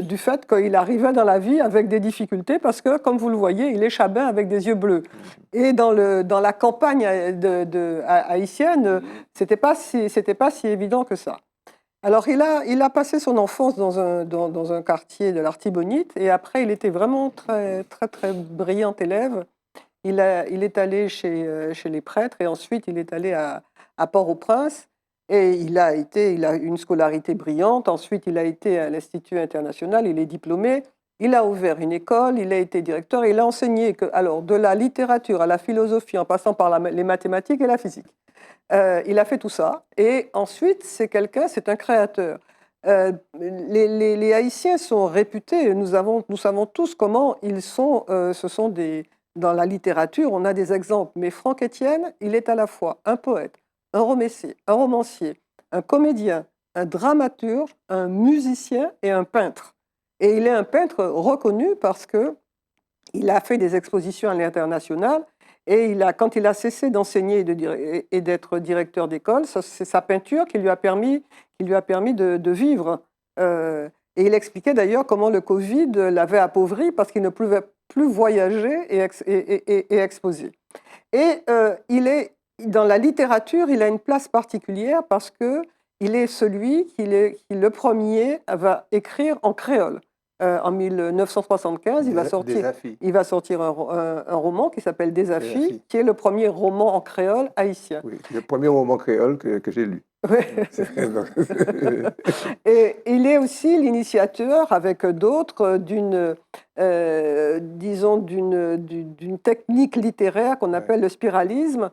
du fait qu'il arrivait dans la vie avec des difficultés, parce que, comme vous le voyez, il est chabin avec des yeux bleus. Et dans la campagne haïtienne, c'était pas si évident que ça. Alors, il a passé son enfance dans un quartier de l'Artibonite, et après, il était vraiment très, très, très brillant élève. Il est allé chez les prêtres, et ensuite, il est allé à Port-au-Prince, et il a une scolarité brillante. Ensuite, il a été à l'Institut international, il est diplômé, il a ouvert une école, il a été directeur, et il a enseigné de la littérature à la philosophie, en passant par les mathématiques et la physique. Il a fait tout ça, et ensuite, c'est un créateur. Les Haïtiens sont réputés, nous savons tous comment ils sont, dans la littérature, on a des exemples, mais Franck Etienne, il est à la fois un poète, un romancier, un comédien, un dramaturge, un musicien et un peintre. Et il est un peintre reconnu parce qu'il a fait des expositions à l'international et quand il a cessé d'enseigner et d'être directeur d'école, c'est sa peinture qui lui a permis de vivre. Et il expliquait d'ailleurs comment le Covid l'avait appauvri parce qu'il ne pouvait plus voyager et exposer. Et dans la littérature, il a une place particulière parce qu'il est celui qui le premier va écrire en créole. En 1975, il va sortir un roman qui s'appelle Désafi, qui est le premier roman en créole haïtien. Oui, le premier roman créole que j'ai lu. Oui. Et il est aussi l'initiateur, avec d'autres, d'une technique littéraire qu'on appelle le spiralisme.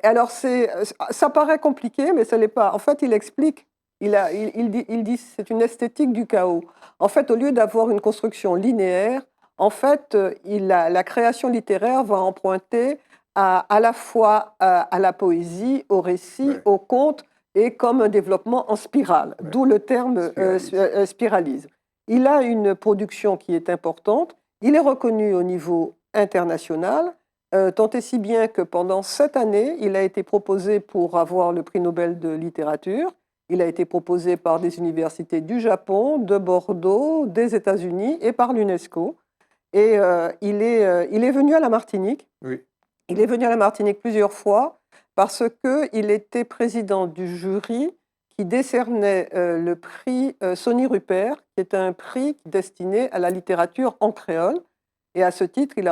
Alors, ça paraît compliqué, mais ce n'est pas. En fait, il explique, il dit c'est une esthétique du chaos. En fait, au lieu d'avoir une construction linéaire, en fait, la création littéraire va emprunter à la fois à la poésie, au récit, au conte, et comme un développement en spirale, d'où le terme spiralisme. Il a une production qui est importante, il est reconnu au niveau international, tant et si bien que pendant 7 années, il a été proposé pour avoir le prix Nobel de littérature. Il a été proposé par des universités du Japon, de Bordeaux, des États-Unis et par l'UNESCO. Et il est venu à la Martinique. Oui. Il est venu à la Martinique plusieurs fois parce qu'il était président du jury qui décernait le prix Sonny Rupert, qui est un prix destiné à la littérature en créole. Et à ce titre, il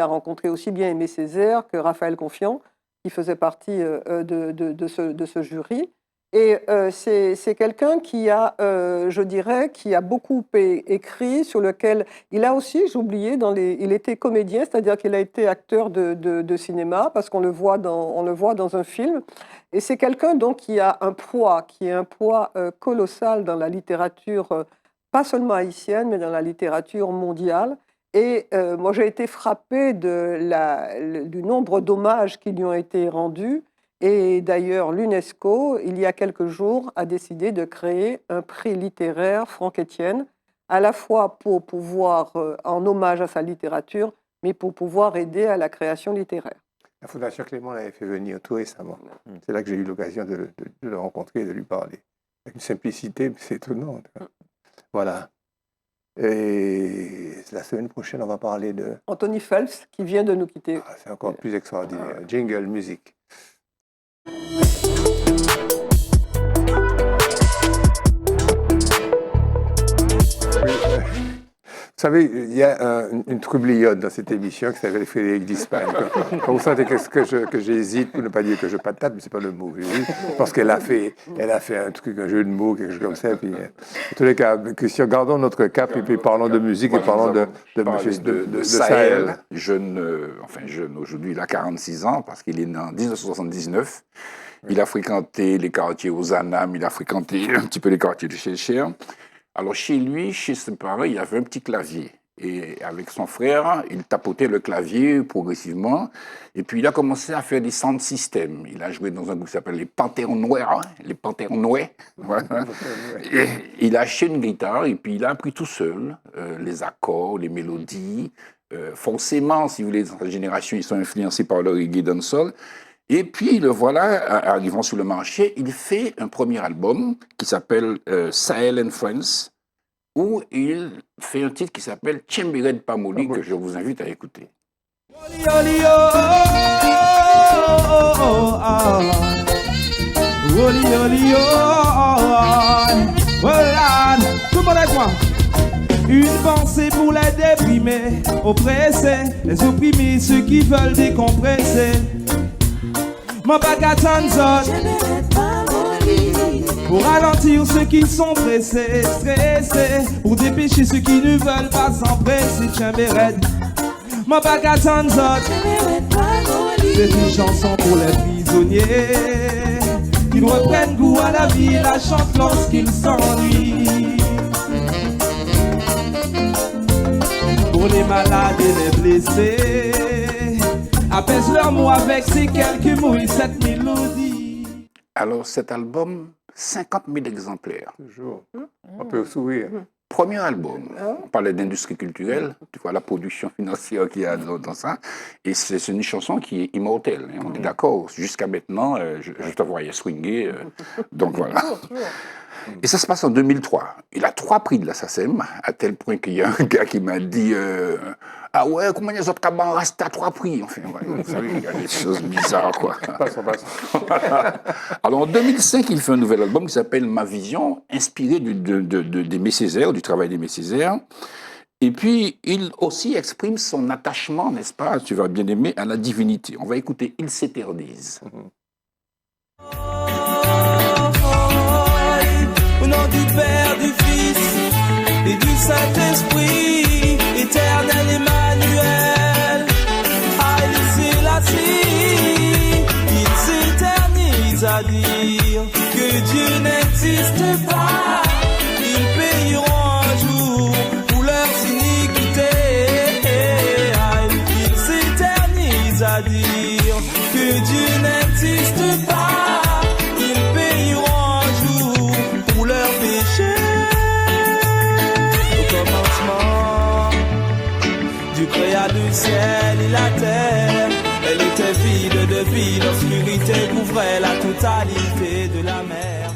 a rencontré aussi bien Aimé Césaire que Raphaël Confiant, qui faisait partie de ce jury. Et c'est quelqu'un qui a, je dirais, qui a beaucoup écrit, sur lequel il a aussi, j'ai oublié, il était comédien, c'est-à-dire qu'il a été acteur de cinéma, parce qu'on le voit dans un film. Et c'est quelqu'un donc qui a un poids, colossal dans la littérature, pas seulement haïtienne, mais dans la littérature mondiale. Et moi, j'ai été frappée du nombre d'hommages qui lui ont été rendus. Et d'ailleurs, l'UNESCO, il y a quelques jours, a décidé de créer un prix littéraire Franck Etienne, à la fois pour pouvoir, en hommage à sa littérature, mais pour pouvoir aider à la création littéraire. La Fondation Clément l'avait fait venir tout récemment. C'est là que j'ai eu l'occasion de le rencontrer et de lui parler. Avec une simplicité, c'est étonnant. Voilà. Et la semaine prochaine, on va parler de... Anthony Phelps, qui vient de nous quitter. C'est encore plus extraordinaire. Jingle, musique. Vous savez, il y a une troubliote dans cette émission qui s'appelle Frédéric d'Espagne. Quand vous sentez que j'hésite, pour ne pas dire que je patate, mais c'est pas le mot. Parce qu'elle a fait un truc, un jeu de mots, quelque chose comme ça. Puis, en tous les cas, Christian, gardons notre cap et puis parlons de musique et parlons de Sahel. Jeune, aujourd'hui, il a 46 ans parce qu'il est né en 1979. Il a fréquenté les quartiers Ozanam, il a fréquenté un petit peu les quartiers de Chécher. Alors chez lui, chez ses parents, il y avait un petit clavier. Et avec son frère, il tapotait le clavier progressivement. Et puis il a commencé à faire des sound systems. Il a joué dans un groupe qui s'appelle les Panthères Noirs. Les Panthères Noirs. Voilà. Et il a acheté une guitare et puis il a appris tout seul les accords, les mélodies. Forcément, si vous voulez, dans sa génération, ils sont influencés par le reggae dancehall. Et puis, le voilà, arrivant sur le marché, il fait un premier album qui s'appelle Sahel and Friends, où il fait un titre qui s'appelle Tchembered Pamoli, que je vous invite à écouter. Tout le monde avec moi. Une pensée pour les déprimés, oppressés, les opprimés, ceux qui veulent décompresser. Mon bagaton zone pour ralentir ceux qui sont pressés, stressés, pour dépêcher ceux qui ne veulent pas s'empresser. Tchembered, mon bagaton zone, c'est une chanson pour les prisonniers qui reprennent goût à la vie, la chantent lorsqu'ils s'ennuient. Pour les malades et les blessés, apaise leurs mots avec ces quelques mots et cette mélodie. Alors cet album, 50 000 exemplaires. Toujours. On peut sourire. premier album. On parlait d'industrie culturelle, tu vois la production financière qu'il y a dans ça. Et c'est une chanson qui est immortelle. Hein, on est d'accord. Jusqu'à maintenant, je te voyais swinguer. Donc voilà. Et ça se passe en 2003. Il a 3 prix de la SACEM, à tel point qu'il y a un gars qui m'a dit ah ouais, comment les autres cabans restent à 3 prix? Enfin, ouais, vous savez, il y a des choses bizarres, quoi. Passons. Alors en 2005, il fait un nouvel album qui s'appelle Ma Vision, inspiré d'Aimé Césaire, du travail d'Aimé Césaire. Et puis, il aussi exprime son attachement, n'est-ce pas, tu vas bien aimer, à la divinité. On va écouter Il s'éternise. Au nom du Père, du Fils et du Saint-Esprit, éternel Emmanuel, Haïl Sélassie, il s'éternise à dire que Dieu n'existe pas. Ils payeront un jour pour leurs iniquités. Il s'éternise à dire que Dieu n'existe pas. Du ciel et la terre, elle était vide depuis l'obscurité couvrait la totalité de la mer.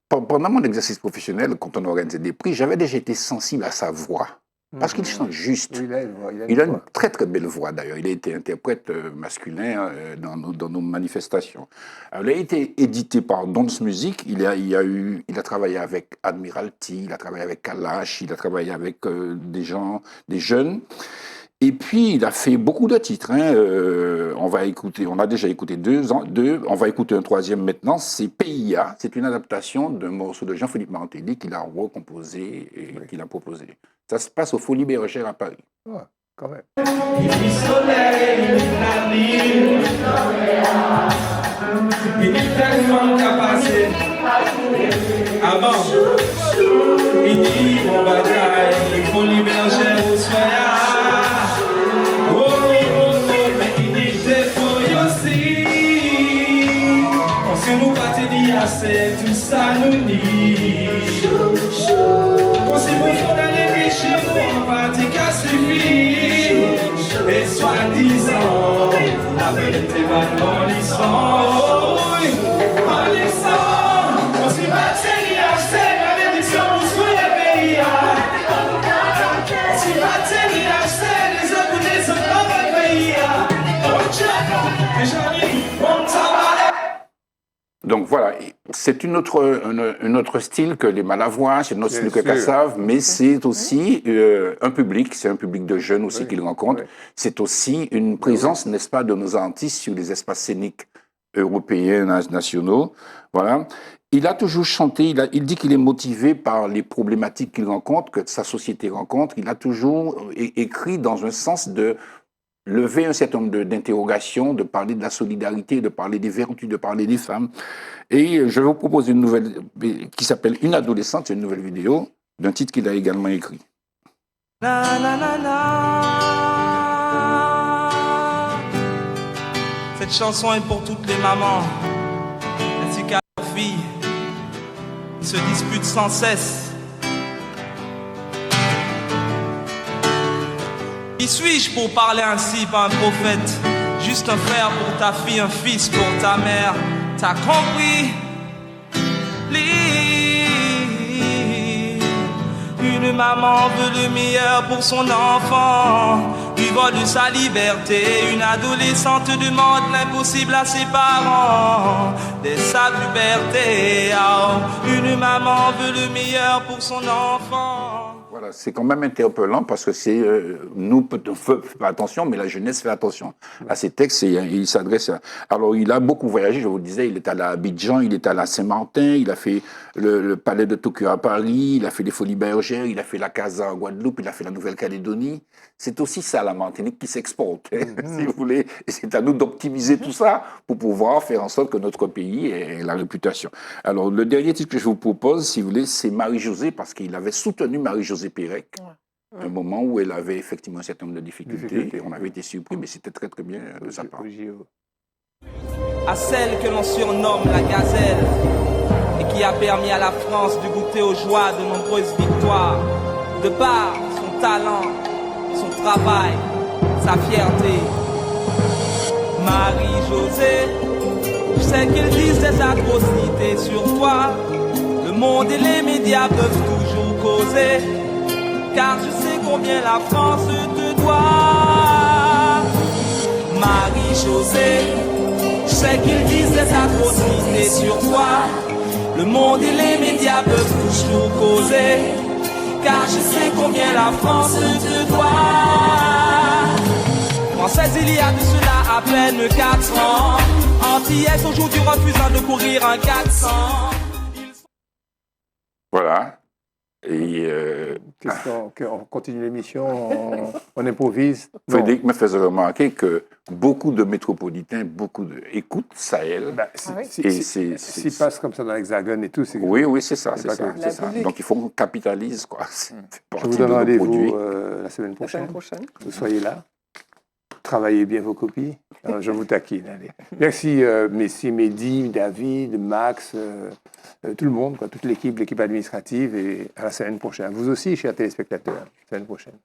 Pendant mon exercice professionnel, quand on organisait des prix, j'avais déjà été sensible à sa voix. Parce qu'il chante juste. Il a une très très belle voix d'ailleurs. Il a été interprète masculin dans nos manifestations. Alors, il a été édité par Dance Music. Il a travaillé avec Admiralty, il a travaillé avec Kalash, il a travaillé avec des jeunes. Et puis, il a fait beaucoup de titres. Hein. On a déjà écouté deux. On va écouter un 3e maintenant. C'est PIA. C'est une adaptation d'un morceau de Jean-Philippe Martelly qu'il a recomposé et qu'il a proposé. Ça se passe aux Folies Bergères à Paris. Ouais, quand même. Il dit soleil, la ville, il dit tellement qu'à passer. Avant, il dit mon bataille, les Folies Bergères au soya. Mais il dit des folies aussi. On se nous pas te dire assez, tout ça nous nie. On s'est besoin d'aller chez nous, on va dire qu'à suffit. Et soi-disant, la vérité va dans l'histoire. En l'histoire, on s'y va, c'est l'IHC, la vérité, on se fout les pays. On s'y va, c'est l'IHC, les autres, les autres, dans le pays. On check, et j'en ai, on travaille. Donc voilà, c'est un autre style que les Malavois, c'est un autre style que Kassav, mais c'est aussi un public de jeunes aussi qu'ils rencontrent. Oui. C'est aussi une présence, n'est-ce pas, de nos artistes sur les espaces scéniques européens, nationaux. Voilà. Il a toujours chanté, il dit qu'il est motivé par les problématiques qu'il rencontre, que sa société rencontre. Il a toujours écrit dans un sens de lever un certain nombre d'interrogations, de parler de la solidarité, de parler des vertus, de parler des femmes. Et je vais vous proposer une nouvelle qui s'appelle Une adolescente, c'est une nouvelle vidéo d'un titre qu'il a également écrit. Na, na, na, na. Cette chanson est pour toutes les mamans, ainsi qu'à leurs filles qui se disputent sans cesse. Qui suis-je pour parler ainsi, pas un prophète? Juste un frère pour ta fille, un fils pour ta mère. T'as compris? Une maman veut le meilleur pour son enfant, lui vole sa liberté. Une adolescente demande l'impossible à ses parents dès sa puberté. Oh, une maman veut le meilleur pour son enfant. Voilà, c'est quand même interpellant parce que c'est nous, on fait pas attention, mais la jeunesse fait attention à ces textes et il s'adresse à... Alors, il a beaucoup voyagé, je vous le disais, il est allé à Abidjan, il est allé à Saint-Martin, il a fait le palais de Tokyo à Paris, il a fait les Folies Bergères, il a fait la Casa en Guadeloupe, il a fait la Nouvelle-Calédonie. C'est aussi ça, la Martinique, qui s'exporte, si vous voulez. Et c'est à nous d'optimiser tout ça pour pouvoir faire en sorte que notre pays ait la réputation. Alors, le dernier titre que je vous propose, si vous voulez, c'est Marie-Josée, parce qu'il avait soutenu Marie-Josée Pérec, un moment où elle avait effectivement un certain nombre de difficultés, et on avait été surpris, mais c'était très très bien de sa part. À celle que l'on surnomme la gazelle, et qui a permis à la France de goûter aux joies de nombreuses victoires, de par son talent, son travail, sa fierté. Marie-Josée, je sais qu'ils disent des atrocités sur toi. Le monde et les médias peuvent toujours causer, car je sais combien la France te doit. Marie-Josée, je sais qu'ils disent des atrocités sur toi. Le monde et les médias peuvent toujours causer, car je sais combien la France te doit. Française, il y a de cela à peine 4 ans. Antillaise aujourd'hui refusant de courir un 400. Voilà. Et on continue l'émission, on improvise. Frédéric me faisait remarquer que beaucoup de métropolitains, écoutent Sahel. Ben, s'il passe comme ça dans l'Hexagone et tout, c'est... Oui, c'est ça. Donc il faut qu'on capitalise, quoi. Je vous donne rendez-vous la semaine prochaine. Vous soyez là. Travaillez bien vos copies. Alors, je vous taquine. Allez. Merci, Mehdi, David, Max, tout le monde, toute l'équipe administrative, et à la semaine prochaine. Vous aussi, chers téléspectateurs, semaine prochaine.